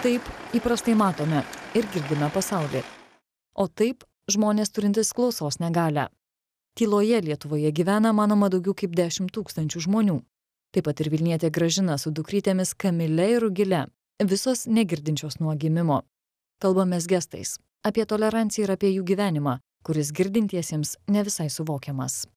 Taip įprastai matome ir girdime pasaulį. O taip žmonės turintys klausos negalią. Tyloje Lietuvoje gyvena, manoma, daugiau kaip 10 000 žmonių. Taip pat ir vilnietė Gražina su dukrytėmis Kamile ir Rugile, visos negirdinčios nuo gimimo. Kalbamės gestais apie toleranciją ir apie jų gyvenimą, kuris girdintiesiems ne visai suvokiamas.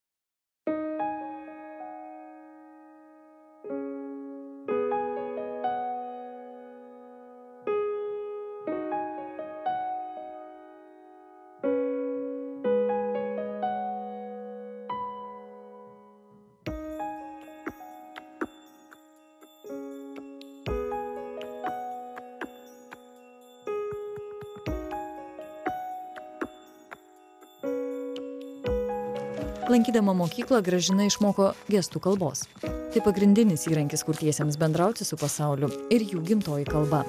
Lankydama mokyklą Gražina išmoko gestų kalbos. Tai pagrindinis įrankis kurtiesiems bendrauti su pasauliu ir jų gimtoji kalba.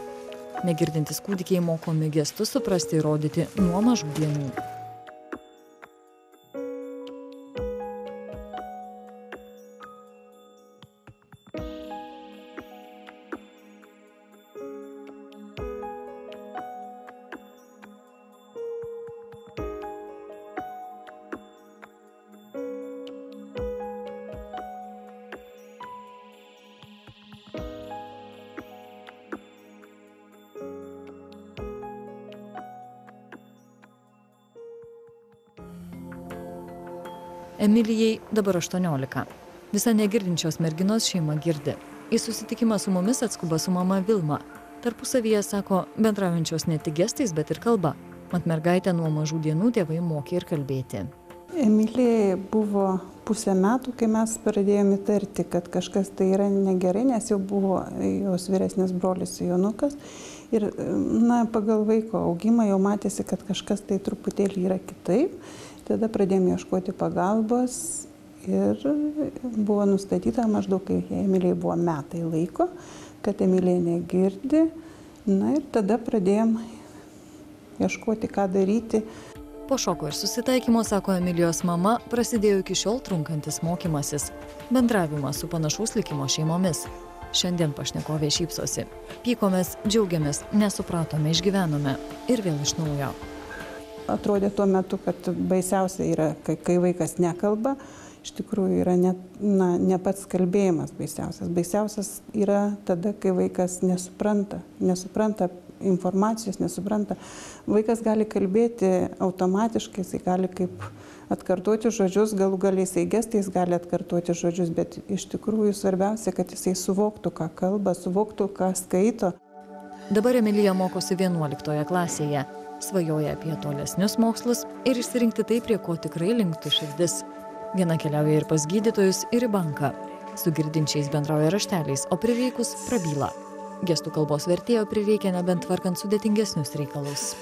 Negirdintys kūdikiai mokomi gestus suprasti ir rodyti nuo mažų dienų. Emilijai dabar 18. Visa negirdinčios merginos šeima girdi. Į susitikimą su mumis atskuba su mama Vilma. Tarpusavyje, sako, bendraujančios ne tik gestais, bet ir kalba. Mat mergaitę nuo mažų dienų tėvai mokė ir kalbėti. Emilijai buvo 5 metų, kai mes pradėjome įtarti, kad kažkas tai yra negerai, nes jau buvo jos vyresnis brolis Jonukas. Ir pagal vaiko augimą jau matėsi, kad kažkas tai truputėlį yra kitaip. Tada pradėjome ieškoti pagalbos ir buvo nustatyta maždaug, kai Emilijai buvo metai laiko, kad Emilija negirdi. Ir tada pradėjom ieškoti, ką daryti. Po šoko ir susitaikymo, sako Emilijos mama, prasidėjo iki šiol trunkantis mokymasis, bendravimas su panašaus likimo šeimomis. Šiandien pašnekovė šypsosi. Pykomės, džiaugiamės, nesupratome, išgyvenome ir vėl iš naujo. Atrodė tuo metu, kad baisiausia yra, kai vaikas nekalba, iš tikrųjų yra ne pats kalbėjimas baisiausias. Baisiausias yra tada, kai vaikas nesupranta informacijos, nesupranta. Vaikas gali kalbėti automatiškai, jisai gali kaip atkartoti žodžius, galų galiais gestais gali atkartoti žodžius, bet iš tikrųjų svarbiausia, kad jisai suvoktų, ką kalba, suvoktų, ką skaito. Dabar Emilija mokosi 11 klasėje. Svajoja apie tolesnius mokslus ir išsirinkti tai, prie ko tikrai linktų širdis. Viena keliauja ir pas gydytojus, ir į banką. Su girdinčiais bendrauja rašteliais, o prireikus prabyla. Gestų kalbos vertėjo prireikia nebent tvarkant sudėtingesnius reikalus.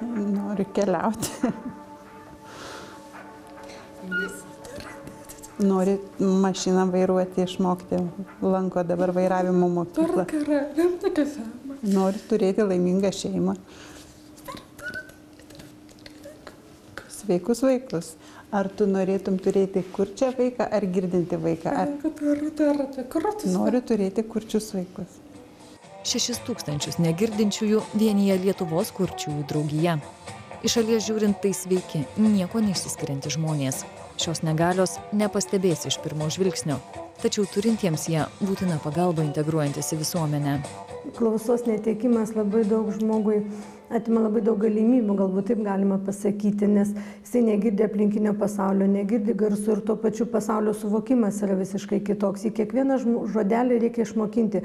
Noriu keliauti. Nori mašiną vairuoti, išmokti, lanko dabar vairavimo mokyklą. Nori turėti laimingą šeimą. Sveikus vaikus. Ar tu norėtum turėti kurčią vaiką ar girdinti vaiką? Noriu turėti kurčius vaikus. 6 000 negirdinčiųjų vienija Lietuvos kurčiųjų draugija. Iš šalies žiūrint, tai sveiki, nieko neišsiskiriantys žmonės. Šios negalios nepastebės iš pirmo žvilgsnio, tačiau turintiems ją būtina pagalba integruojantis į visuomenę. Klausos netekimas labai daug žmogui atima labai daug galimybių, galbūt taip galima pasakyti, nes jisai negirdi aplinkinio pasaulio, negirdi garsų ir tuo pačiu pasaulio suvokimas yra visiškai kitoks. Į kiekvieną žodelį reikia išmokinti,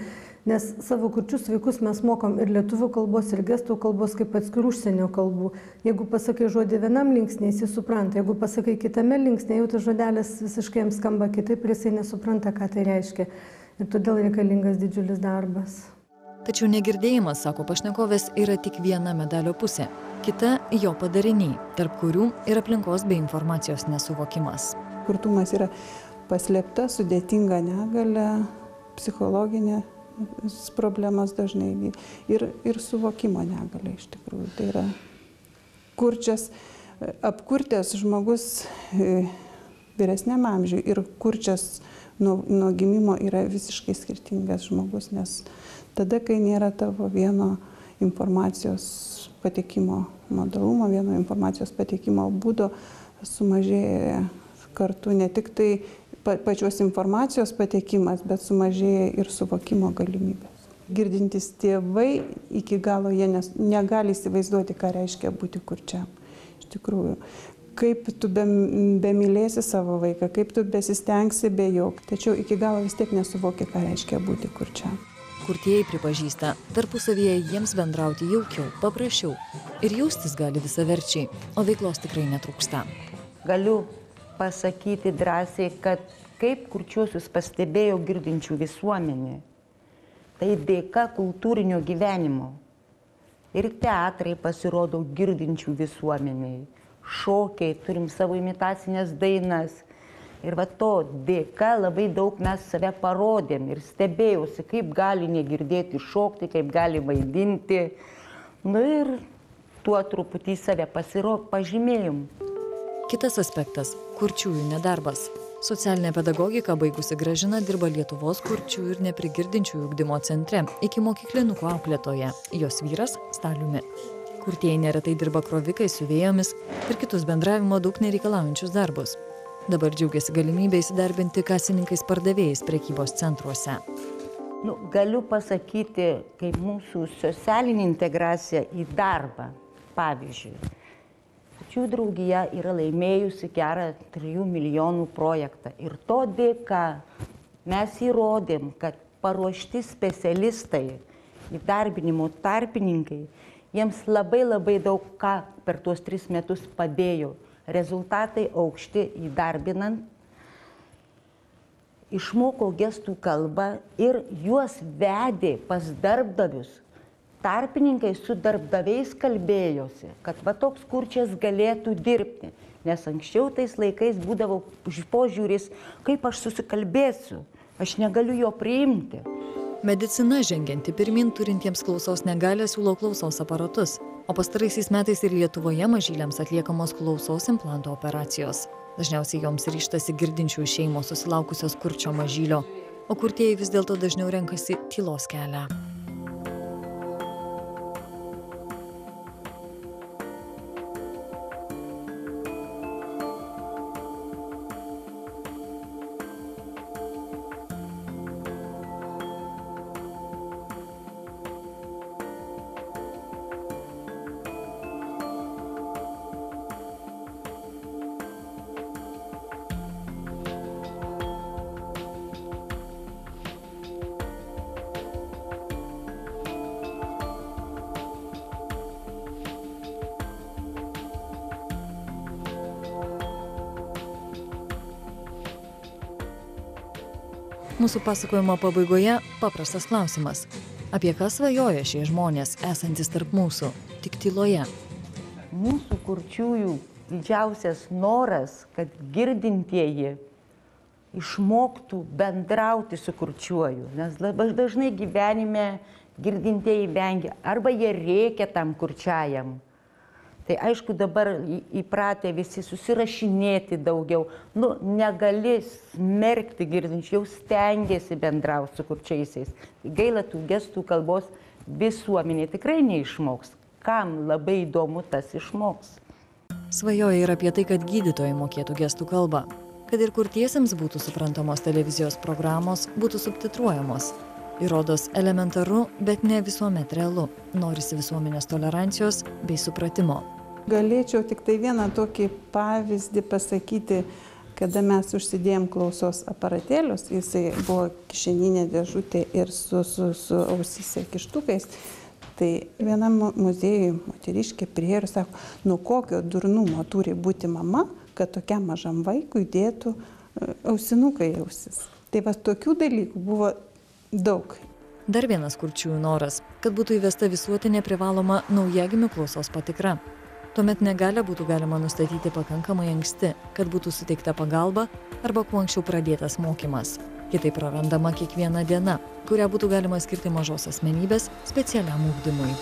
nes savo kurčius vaikus mes mokom ir lietuvių kalbos, ir gestų kalbos kaip atskirų užsienio kalbų. Jeigu pasakai žodį vienam linksniai, jis supranta, jeigu pasakai kitame linksniai, jau tas žodelis visiškai jam skamba kitaip ir jisai nesupranta, ką tai reiškia. Ir todėl reikalingas didžiulis darbas. Tačiau negirdėjimas, sako pašnekovės, yra tik viena medalio pusė. Kita jo padariniai, tarp kurių ir aplinkos bei informacijos nesuvokimas. Kurtumas yra paslėpta, sudėtinga negalia, psichologinė problemas dažnai ir suvokimo negalia iš tikrųjų. Tai yra kurčias, apkurtęs žmogus vyresniam amžiui ir kurčias nuo gimimo yra visiškai skirtingas žmogus, nes tada, kai nėra tavo vieno informacijos patekimo modalumo, vieno informacijos patekimo būdo, sumažėja kartu ne tik tai pačios informacijos patekimas, bet sumažėja ir suvokimo galimybės. Girdintys tėvai iki galo jie negali įsivaizduoti, ką reiškia būti kurčiam. Iš tikrųjų, kaip tu bemylėsi savo vaiką, kaip tu besistengsi be jo, tačiau iki galo vis tiek nesuvoki, ką reiškia būti kurčiam. Kurtieji pripažįsta, tarpusavyje jiems bendrauti jaukiau, paprasčiau ir jaustis gali visaverčiai, o veiklos tikrai netrūksta. Galiu pasakyti drąsiai, kad kaip kurčiuosius pastebėjo girdinčių visuomenė, tai dėka kultūrinio gyvenimo. Ir teatrai pasirodo girdinčių visuomeniai, šokiai, turim savo imitacinės dainas. Ir va to dėka labai daug mes save parodėm ir stebėjausi, kaip gali negirdėti šokti, kaip gali vaidinti. Nu ir tuo truputį save pažymėjom. Kitas aspektas – kurčiųjų nedarbas. Socialinė pedagogika baigusi Gražina dirba Lietuvos kurčiųjų ir neprigirdinčiųjų ugdymo centre iki mokyklinukų auklėtoje, jos vyras staliumi. Kurtieji neretai dirba krovikais, siuvėjomis ir kitus bendravimo daug nereikalaujančius darbus. Dabar džiaugiasi galimybę įsidarbinti kasininkais pardavėjais prekybos centruose. Galiu pasakyti, kaip mūsų socialinė integracija į darbą. Pavyzdžiui, kurčiųjų draugija yra laimėjusi gerą 3 milijonų projektą. Ir to dėka mes įrodėm, kad paruošti specialistai, įdarbinimo tarpininkai, jiems labai daug ką per tuos 3 metus padėjo. Rezultatai aukšti įdarbinant, išmoko gestų kalbą ir juos vedė pas darbdavius. Tarpininkai su darbdaviais kalbėjosi, kad va toks kurčias galėtų dirbti, nes anksčiau tais laikais būdavo požiūris, kaip aš susikalbėsiu, aš negaliu jo priimti. Medicina žengianti pirmin turintiems klausos negalią siūlo klausos aparatus, o pastaraisiais metais ir Lietuvoje mažyliams atliekamos klausos implanto operacijos. Dažniausiai joms ryžtasi girdinčių šeimos susilaukusios kurčio mažylio, o kurtieji vis dėlto dažniau renkasi tylos kelią. Mūsų pasakojimo pabaigoje paprastas klausimas. Apie ką svajoja šie žmonės, esantis tarp mūsų, tik tyloje? Mūsų kurčiųjų didžiausias noras, kad girdintieji išmoktų bendrauti su kurčiuoju. Nes labai dažnai gyvenime girdintieji vengia, arba jie rėkia tam kurčiajam. Tai aišku, dabar įpratę visi susirašinėti daugiau. Negali smerkti girdinčių, jau stengiasi bendrauti su kurčiaisiais. Gaila, tų gestų kalbos visuomenė tikrai neišmoks. Kam labai įdomu, tas išmoks. Svajoja ir apie tai, kad gydytojai mokėtų gestų kalbą. Kad ir kurtiesiems būtų suprantamos televizijos programos, būtų subtitruojamos. Įrodos elementaru, bet ne visuomet realu. Norisi visuomenės tolerancijos bei supratimo. Galėčiau tik tai vieną tokį pavyzdį pasakyti, kada mes užsidėjom klausos aparatėlius, jisai buvo kišeninė dėžutė ir su ausyse kištukais. Tai vienam muziejui moteriškė priėjo ir sako, nuo kokio durnumo turi būti mama, kad tokiam mažam vaikui dėtų ausinukai į ausis. Tai va tokių dalykų buvo daug. Dar vienas kurčiųjų noras, kad būtų įvesta visuotinė privaloma naujagimių klausos patikra. Tuomet negalią būtų galima nustatyti pakankamai anksti, kad būtų suteikta pagalba arba kuo anksčiau pradėtas mokymas. Kitaip prarandama kiekviena diena, kurią būtų galima skirti mažos asmenybės specialiam ugdymui.